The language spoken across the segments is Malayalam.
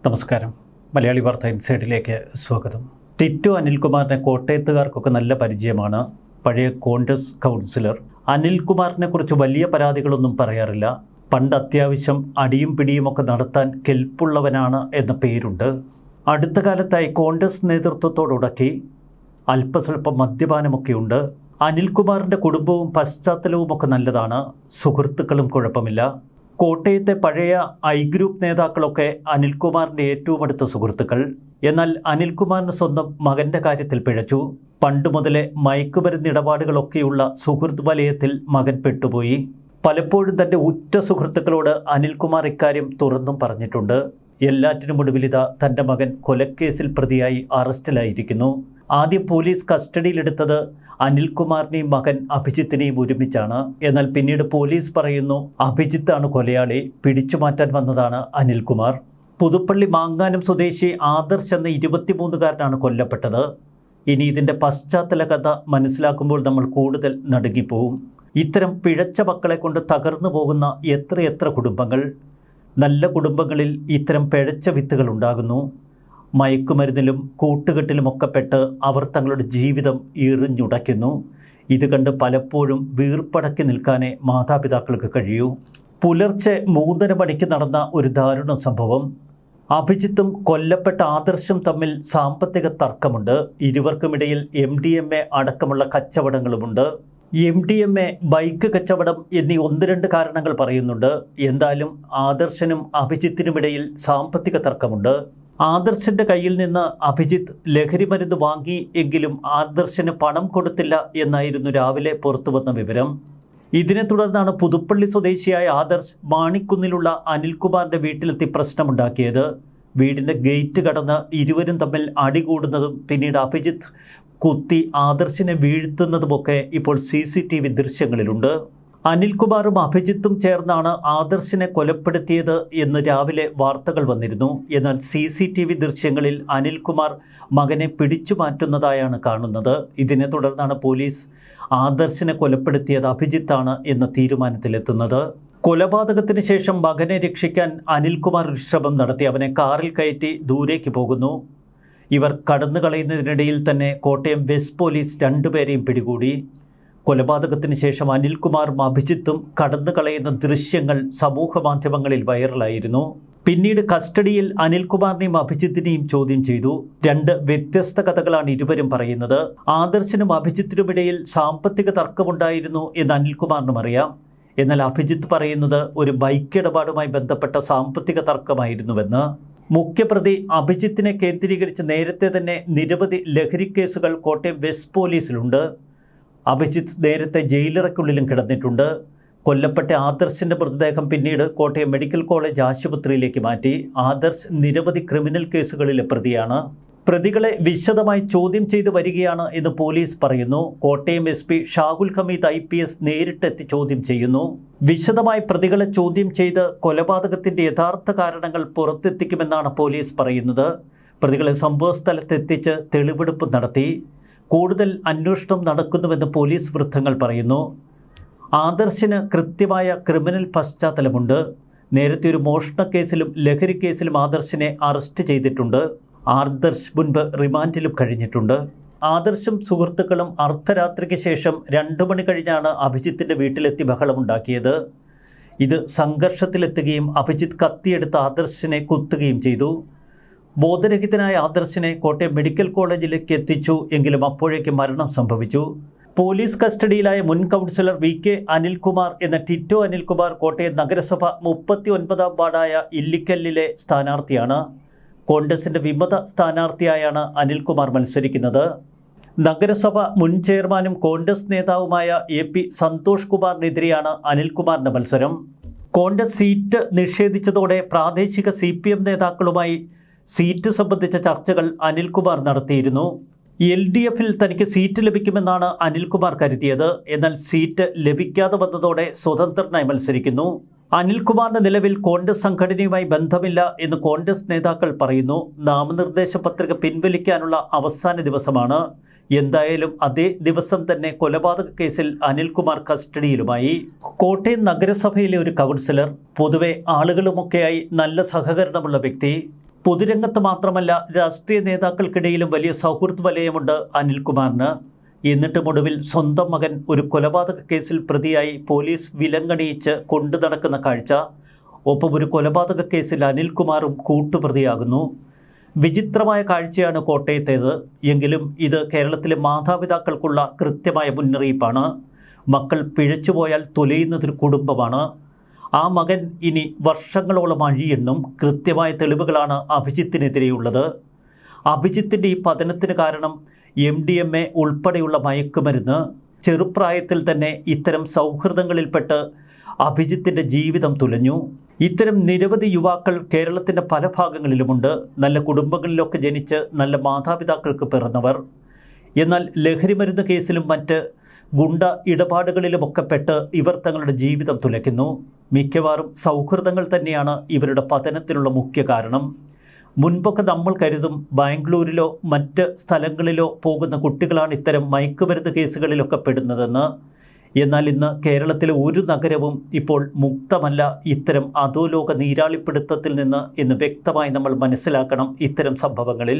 നമസ്കാരം. മലയാളി വാർത്ത ഇൻസൈഡിലേക്ക് സ്വാഗതം. ടിറ്റോ അനിൽകുമാറിനെ കോട്ടയത്തുകാർക്കൊക്കെ നല്ല പരിചയമാണ്. പഴയ കോൺഗ്രസ് കൗൺസിലർ അനിൽകുമാറിനെ കുറിച്ച് വലിയ പരാതികളൊന്നും പറയാറില്ല. പണ്ട് അത്യാവശ്യം അടിയും പിടിയുമൊക്കെ നടത്താൻ കെൽപ്പുള്ളവനാണ് എന്ന പേരുണ്ട്. അടുത്ത കാലത്തായി കോൺഗ്രസ് നേതൃത്വത്തോടുടക്കി അല്പസ്വല്പം മദ്യപാനമൊക്കെയുണ്ട്. അനിൽകുമാറിൻ്റെ കുടുംബവും പശ്ചാത്തലവുമൊക്കെ നല്ലതാണ്. സുഹൃത്തുക്കളും കുഴപ്പമില്ല. കോട്ടയത്തെ പഴയ ഐ ഗ്രൂപ്പ് നേതാക്കളൊക്കെ അനിൽകുമാറിൻ്റെ ഏറ്റവും അടുത്ത സുഹൃത്തുക്കൾ. എന്നാൽ അനിൽകുമാറിന് സ്വന്തം മകൻ്റെ കാര്യത്തിൽ പിഴച്ചു. പണ്ട് മുതലേ മയക്കുമരുന്ന് ഇടപാടുകളൊക്കെയുള്ള സുഹൃത്ത് വലയത്തിൽ മകൻ പെട്ടുപോയി. പലപ്പോഴും തൻ്റെ ഉറ്റ സുഹൃത്തുക്കളോട് അനിൽകുമാർ ഇക്കാര്യം തുറന്നും പറഞ്ഞിട്ടുണ്ട്. എല്ലാറ്റിനും ഒടുവിലിതാ തൻ്റെ മകൻ കൊലക്കേസിൽ പ്രതിയായി അറസ്റ്റിലായിരിക്കുന്നു. ആദ്യം പോലീസ് കസ്റ്റഡിയിലെടുത്തത് അനിൽകുമാറിനെയും മകൻ അഭിജിത്തിനെയും ഒരുമിച്ചാണ്. എന്നാൽ പിന്നീട് പോലീസ് പറയുന്നു അഭിജിത്താണ് കൊലയാളി, പിടിച്ചുമാറ്റാൻ വന്നതാണ് അനിൽകുമാർ. പുതുപ്പള്ളി മാങ്ങാനം സ്വദേശി ആദർശ് എന്ന 23-കാരനാണ് കൊല്ലപ്പെട്ടത്. ഇനി ഇതിൻ്റെ പശ്ചാത്തല കഥ മനസ്സിലാക്കുമ്പോൾ നമ്മൾ കൂടുതൽ നടുങ്ങിപ്പോവും. ഇത്തരം പിഴച്ച മക്കളെ കൊണ്ട് തകർന്നു പോകുന്ന എത്രയെത്ര കുടുംബങ്ങൾ. നല്ല കുടുംബങ്ങളിൽ ഇത്തരം പിഴച്ച വിത്തുകൾ ഉണ്ടാകുന്നു. മയക്കുമരുന്നിലും കൂട്ടുകെട്ടിലുമൊക്കെ പെട്ട് അവർ തങ്ങളുടെ ജീവിതം എറിഞ്ഞുടയ്ക്കുന്നു. ഇത് കണ്ട് പലപ്പോഴും വീർപ്പടക്കി നിൽക്കാനേ മാതാപിതാക്കൾക്ക് കഴിയൂ. പുലർച്ചെ 3:30 മണിക്ക് നടന്ന ഒരു ദാരുണ സംഭവം. അഭിജിത്തും കൊല്ലപ്പെട്ട ആദർശും തമ്മിൽ സാമ്പത്തിക തർക്കമുണ്ട്. ഇരുവർക്കുമിടയിൽ MDMA അടക്കമുള്ള കച്ചവടങ്ങളുമുണ്ട്. MDMA, ബൈക്ക് കച്ചവടം എന്നീ 1-2 കാരണങ്ങൾ പറയുന്നുണ്ട്. എന്തായാലും ആദർശനും അഭിജിത്തിനുമിടയിൽ സാമ്പത്തിക തർക്കമുണ്ട്. ആദർശൻ്റെ കയ്യിൽ നിന്ന് അഭിജിത്ത് ലഹരി മരുന്ന് വാങ്ങി എങ്കിലും ആദർശന് പണം കൊടുത്തില്ല എന്നായിരുന്നു രാവിലെ പുറത്തുവന്ന വിവരം. ഇതിനെ തുടർന്നാണ് പുതുപ്പള്ളി സ്വദേശിയായ ആദർശ് മാണിക്കുന്നിലുള്ള അനിൽകുമാറിൻ്റെ വീട്ടിലെത്തി പ്രശ്നമുണ്ടാക്കിയത്. വീടിൻ്റെ ഗേറ്റ് കടന്ന് ഇരുവരും തമ്മിൽ അടികൂടുന്നതും പിന്നീട് അഭിജിത്ത് കുത്തി ആദർശിനെ വീഴ്ത്തുന്നതുമൊക്കെ ഇപ്പോൾ CCTV ദൃശ്യങ്ങളിലുണ്ട്. അനിൽകുമാറും അഭിജിത്തും ചേർന്നാണ് ആദർശിനെ കൊലപ്പെടുത്തിയത് എന്ന് രാവിലെ വാർത്തകൾ വന്നിരുന്നു. എന്നാൽ CCTV ദൃശ്യങ്ങളിൽ അനിൽകുമാർ മകനെ പിടിച്ചു മാറ്റുന്നതായാണ് കാണുന്നത്. ഇതിനെ തുടർന്നാണ് പോലീസ് ആദർശിനെ കൊലപ്പെടുത്തിയത് അഭിജിത്താണ് എന്ന തീരുമാനത്തിലെത്തുന്നത്. കൊലപാതകത്തിന് ശേഷം മകനെ രക്ഷിക്കാൻ അനിൽകുമാർ ഒരു ശ്രമം നടത്തി. അവനെ കാറിൽ കയറ്റി ദൂരേക്ക് പോകുന്നു. ഇവർ കടന്നു കളയുന്നതിനിടയിൽ തന്നെ കോട്ടയം വെസ്റ്റ് പോലീസ് 2 പേരെയും പിടികൂടി. കൊലപാതകത്തിന് ശേഷം അനിൽകുമാറും അഭിജിത്തും കടന്നു കളയുന്ന ദൃശ്യങ്ങൾ സമൂഹ മാധ്യമങ്ങളിൽ വൈറലായിരുന്നു. പിന്നീട് കസ്റ്റഡിയിൽ അനിൽകുമാറിനെയും അഭിജിത്തിനെയും ചോദ്യം ചെയ്തു. 2 വ്യത്യസ്ത കഥകളാണ് ഇരുവരും പറയുന്നത്. ആദർശിനും അഭിജിത്തിനുമിടയിൽ സാമ്പത്തിക തർക്കമുണ്ടായിരുന്നു എന്ന് അനിൽകുമാറിനും അറിയാം. എന്നാൽ അഭിജിത്ത് പറയുന്നത് ഒരു ബൈക്ക് ഇടപാടുമായി ബന്ധപ്പെട്ട സാമ്പത്തിക തർക്കമായിരുന്നുവെന്ന്. മുഖ്യപ്രതി അഭിജിത്തിനെ കേന്ദ്രീകരിച്ച് നേരത്തെ തന്നെ നിരവധി ലഹരി കേസുകൾ കോട്ടയം വെസ്റ്റ് പോലീസിലുണ്ട്. അഭിജിത്ത് നേരത്തെ ജയിലറയ്ക്കുള്ളിലും കിടന്നിട്ടുണ്ട്. കൊല്ലപ്പെട്ട ആദർശിൻ്റെ മൃതദേഹം പിന്നീട് കോട്ടയം മെഡിക്കൽ കോളേജ് ആശുപത്രിയിലേക്ക് മാറ്റി. ആദർശ് നിരവധി ക്രിമിനൽ കേസുകളിലെ പ്രതിയാണ്. പ്രതികളെ വിശദമായി ചോദ്യം ചെയ്ത് വരികയാണ് എന്ന് പോലീസ് പറയുന്നു. കോട്ടയം SP ഷാഹുൽ ഹമീദ് IPS നേരിട്ടെത്തി ചോദ്യം ചെയ്യുന്നു. വിശദമായി പ്രതികളെ ചോദ്യം ചെയ്ത് കൊലപാതകത്തിൻ്റെ യഥാർത്ഥ കാരണങ്ങൾ പുറത്തെത്തിക്കുമെന്നാണ് പോലീസ് പറയുന്നത്. പ്രതികളെ സംഭവസ്ഥലത്തെത്തിച്ച് തെളിവെടുപ്പ് നടത്തി. കൂടുതൽ അന്വേഷണം നടക്കുന്നുവെന്ന് പോലീസ് വൃത്തങ്ങൾ പറയുന്നു. ആദർശിന് കൃത്യമായ ക്രിമിനൽ പശ്ചാത്തലമുണ്ട്. നേരത്തെ ഒരു മോഷണ കേസിലും ലഹരി കേസിലും ആദർശിനെ അറസ്റ്റ് ചെയ്തിട്ടുണ്ട്. ആദർശ് മുൻപ് റിമാൻഡിലും കഴിഞ്ഞിട്ടുണ്ട്. ആദർശും സുഹൃത്തുക്കളും അർദ്ധരാത്രിക്ക് ശേഷം 2 മണി കഴിഞ്ഞാണ് അഭിജിത്തിൻ്റെ വീട്ടിലെത്തി ബഹളമുണ്ടാക്കിയത്. ഇത് സംഘർഷത്തിലെത്തുകയും അഭിജിത്ത് കത്തിയെടുത്ത് ആദർശിനെ കുത്തുകയും ചെയ്തു. ബോധരഹിതനായ ആദർശിനെ കോട്ടയം മെഡിക്കൽ കോളേജിലേക്ക് എത്തിച്ചു. എങ്കിലും അപ്പോഴേക്കും മരണം സംഭവിച്ചു. പോലീസ് കസ്റ്റഡിയിലായ മുൻ കൗൺസിലർ VK അനിൽകുമാർ എന്ന ടിറ്റോ അനിൽകുമാർ കോട്ടയം നഗരസഭ 39-ാം വാർഡായ ഇല്ലിക്കല്ലിലെ സ്ഥാനാർത്ഥിയാണ്. കോൺഗ്രസിൻ്റെ വിമത സ്ഥാനാർത്ഥിയായാണ് അനിൽകുമാർ മത്സരിക്കുന്നത്. നഗരസഭ മുൻ ചെയർമാനും കോൺഗ്രസ് നേതാവുമായ AP സന്തോഷ് കുമാറിനെതിരെയാണ് അനിൽകുമാറിൻ്റെ മത്സരം. കോൺഗ്രസ് സീറ്റ് നിഷേധിച്ചതോടെ പ്രാദേശിക CPM നേതാക്കളുമായി സീറ്റ് സംബന്ധിച്ച ചർച്ചകൾ അനിൽകുമാർ നടത്തിയിരുന്നു. LDFിൽ തനിക്ക് സീറ്റ് ലഭിക്കുമെന്നാണ് അനിൽകുമാർ കരുതിയത്. എന്നാൽ സീറ്റ് ലഭിക്കാതെ വന്നതോടെ സ്വതന്ത്രനായി മത്സരിക്കുന്നു. അനിൽകുമാറിന് നിലവിൽ കോൺഗ്രസ് സംഘടനയുമായി ബന്ധമില്ല എന്ന് കോൺഗ്രസ് നേതാക്കൾ പറയുന്നു. നാമനിർദ്ദേശ പത്രിക പിൻവലിക്കാനുള്ള അവസാന ദിവസമാണ്. എന്തായാലും അതേ ദിവസം തന്നെ കൊലപാതക കേസിൽ അനിൽകുമാർ കസ്റ്റഡിയിലുമായി. കോട്ടയം നഗരസഭയിലെ ഒരു കൗൺസിലർ, പൊതുവെ ആളുകളുമൊക്കെയായി നല്ല സഹകരണമുള്ള വ്യക്തി. പൊതുരംഗത്ത് മാത്രമല്ല രാഷ്ട്രീയ നേതാക്കൾക്കിടയിലും വലിയ സൗഹൃദ വലയമുണ്ട് അനിൽകുമാറിന്. എന്നിട്ടും ഒടുവിൽ സ്വന്തം മകൻ ഒരു കൊലപാതക കേസിൽ പ്രതിയായി പോലീസ് വിലങ്ങണിയിച്ച് കൊണ്ടു നടക്കുന്ന കാഴ്ച. ഒപ്പം ഒരു കൊലപാതക കേസിൽ അനിൽകുമാറും കൂട്ടുപ്രതിയാകുന്നു. വിചിത്രമായ കാഴ്ചയാണ് കോട്ടയത്തേത്. എങ്കിലും ഇത് കേരളത്തിലെ മാതാപിതാക്കൾക്കുള്ള കൃത്യമായ മുന്നറിയിപ്പാണ്. മക്കൾ പിഴച്ചുപോയാൽ തൊലയുന്നതൊരു കുടുംബമാണ്. ആ മകൻ ഇനി വർഷങ്ങളോളം അഴിയെന്നും കൃത്യമായ തെളിവുകളാണ് അഭിജിത്തിനെതിരെയുള്ളത്. അഭിജിത്തിൻ്റെ ഈ പതനത്തിന് കാരണം MDMA ഉൾപ്പെടെയുള്ള മയക്കുമരുന്ന്. ചെറുപ്രായത്തിൽ തന്നെ ഇത്തരം സൗഹൃദങ്ങളിൽപ്പെട്ട് അഭിജിത്തിൻ്റെ ജീവിതം തുലഞ്ഞു. ഇത്തരം നിരവധി യുവാക്കൾ കേരളത്തിൻ്റെ പല ഭാഗങ്ങളിലുമുണ്ട്. നല്ല കുടുംബങ്ങളിലൊക്കെ ജനിച്ച് നല്ല മാതാപിതാക്കൾക്ക് പിറന്നവർ. എന്നാൽ ലഹരിമരുന്ന് കേസിലും മറ്റ് ഗുണ്ട ഇടപാടുകളിലുമൊക്കെ പെട്ട് ഇവർ തങ്ങളുടെ ജീവിതം തുലയ്ക്കുന്നു. മിക്കവാറും സൗഹൃദങ്ങൾ തന്നെയാണ് ഇവരുടെ പതനത്തിനുള്ള മുഖ്യ കാരണം. മുൻപൊക്കെ നമ്മൾ കരുതും ബാംഗ്ലൂരിലോ മറ്റ് സ്ഥലങ്ങളിലോ പോകുന്ന കുട്ടികളാണ് ഇത്തരം മയക്കുമരുന്ന് കേസുകളിലൊക്കെ പെടുന്നതെന്ന്. എന്നാൽ ഇന്ന് കേരളത്തിലെ ഒരു നഗരവും ഇപ്പോൾ മുക്തമല്ല ഇത്തരം അധോലോക നീരാളിപ്പിടുത്തത്തിൽ നിന്ന് എന്ന് വ്യക്തമായി നമ്മൾ മനസ്സിലാക്കണം. ഇത്തരം സംഭവങ്ങളിൽ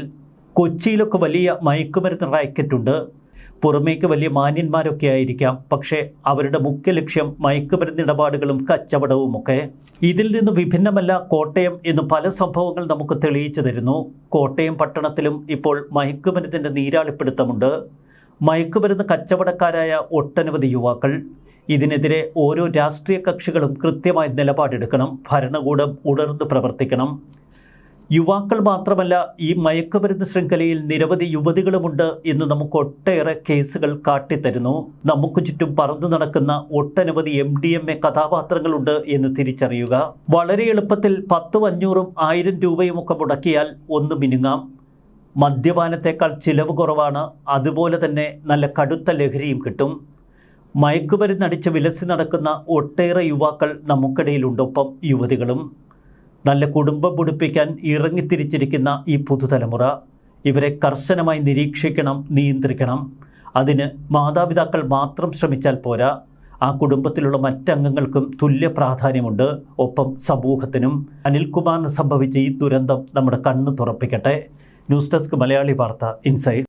കൊച്ചിയിലൊക്കെ വലിയ മയക്കുമരുന്ന് റാക്കറ്റുണ്ട്. പുറമേക്ക് വലിയ മാന്യന്മാരൊക്കെ ആയിരിക്കാം, പക്ഷേ അവരുടെ മുഖ്യ ലക്ഷ്യം മയക്കുമരുന്ന് ഇടപാടുകളും കച്ചവടവുമൊക്കെ. ഇതിൽ നിന്ന് വിഭിന്നമല്ല കോട്ടയം എന്ന് പല സംഭവങ്ങൾ നമുക്ക് തെളിയിച്ചു തരുന്നു. കോട്ടയം പട്ടണത്തിലും ഇപ്പോൾ മയക്കുമരുന്നിൻ്റെ നീരാളിപ്പിടുത്തമുണ്ട്. മയക്കുമരുന്ന് കച്ചവടക്കാരായ ഒട്ടനവധി യുവാക്കൾ. ഇതിനെതിരെ ഓരോ രാഷ്ട്രീയ കക്ഷികളും കൃത്യമായ നിലപാടെടുക്കണം. ഭരണകൂടം ഉണർന്ന് പ്രവർത്തിക്കണം. യുവാക്കൾ മാത്രമല്ല, ഈ മയക്കുമരുന്ന് ശൃംഖലയിൽ നിരവധി യുവതികളുമുണ്ട് എന്ന് നമുക്ക് ഒട്ടേറെ കേസുകൾ കാട്ടിത്തരുന്നു. നമുക്ക് ചുറ്റും പറന്നു നടക്കുന്ന ഒട്ടനവധി MDMA കഥാപാത്രങ്ങളുണ്ട് എന്ന് തിരിച്ചറിയുക. വളരെ എളുപ്പത്തിൽ 10, 500, 1000 രൂപയുമൊക്കെ മുടക്കിയാൽ ഒന്ന് മിനുങ്ങാം. മദ്യപാനത്തേക്കാൾ ചിലവ് കുറവാണ്. അതുപോലെ തന്നെ നല്ല കടുത്ത ലഹരിയും കിട്ടും. മയക്കുമരുന്നടിച്ച് വിലസി നടക്കുന്ന ഒട്ടേറെ യുവാക്കൾ നമുക്കിടയിലുണ്ട്. ഒപ്പം യുവതികളും. നല്ല കുടുംബം പൊടിപ്പിക്കാൻ ഇറങ്ങിത്തിരിച്ചിരിക്കുന്ന ഈ പുതുതലമുറ, ഇവരെ കർശനമായി നിരീക്ഷിക്കണം, നിയന്ത്രിക്കണം. അതിന് മാതാപിതാക്കൾ മാത്രം ശ്രമിച്ചാൽ പോരാ. ആ കുടുംബത്തിലുള്ള മറ്റംഗങ്ങൾക്കും തുല്യ പ്രാധാന്യമുണ്ട്. ഒപ്പം സമൂഹത്തിനും. അനിൽകുമാറിന് സംഭവിച്ച ഈ ദുരന്തം നമ്മുടെ കണ്ണ് തുറപ്പിക്കട്ടെ. ന്യൂസ് ഡെസ്ക് മലയാളി വാർത്ത ഇൻസൈഡ്.